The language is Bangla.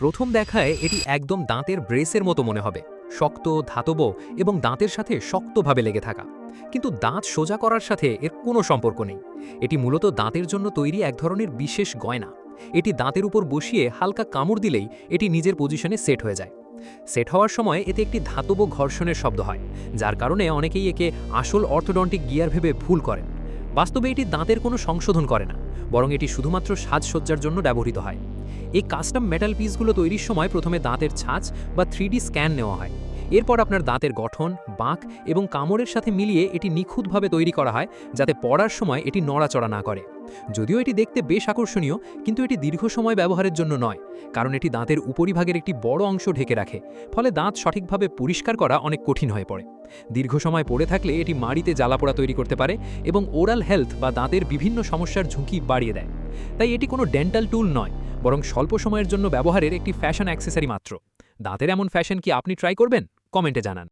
প্রথম দেখায় এটি একদম দাঁতের ব্রেসের মতো মনে হবে, শক্ত, ধাতব এবং দাঁতের সাথে শক্তভাবে লেগে থাকা। কিন্তু দাঁত সোজা করার সাথে এর কোনো সম্পর্ক নেই। এটি মূলত দাঁতের জন্য তৈরি এক ধরনের বিশেষ গয়না। এটি দাঁতের উপর বসিয়ে হালকা কামড় দিলেই এটি নিজের পজিশনে সেট হয়ে যায়। সেট হওয়ার সময় এতে একটি ধাতব ঘর্ষণের শব্দ হয়, যার কারণে অনেকেই একে আসল অর্থোডন্টিক গিয়ার ভেবে ভুল করেন। বাস্তবে এটি দাঁতের কোনো সংশোধন করে না, বরং এটি শুধুমাত্র সাজসজ্জার জন্য ব্যবহৃত হয়। এই কাস্টম মেটাল পিসগুলো তৈরির সময় প্রথমে দাঁতের ছাঁচ বা 3D স্ক্যান নেওয়া হয়। এরপর আপনার দাঁতের গঠন, বাঁক এবং কামড়ের সাথে মিলিয়ে এটি নিখুঁতভাবে তৈরি করা হয়, যাতে পড়ার সময় এটি নড়াচড়া না করে। যদিও এটি দেখতে বেশ আকর্ষণীয়, কিন্তু এটি দীর্ঘ সময় ব্যবহারের জন্য নয়, কারণ এটি দাঁতের উপরিভাগের একটি বড় অংশ ঢেকে রাখে। ফলে দাঁত সঠিকভাবে পরিষ্কার করা অনেক কঠিন হয়ে পড়ে। দীর্ঘ সময় পড়ে থাকলে এটি মাড়িতে জ্বালাপোড়া তৈরি করতে পারে এবং ওরাল হেলথ বা দাঁতের বিভিন্ন সমস্যার ঝুঁকি বাড়িয়ে দেয়। তাই এটি কোনো ডেন্টাল টুল নয়, বরং স্বল্প সময়ের জন্য ব্যবহারের একটি ফ্যাশন অ্যাক্সেসরি মাত্র। দাঁতের এমন ফ্যাশন কি আপনি ট্রাই করবেন? কমেন্টে জানান।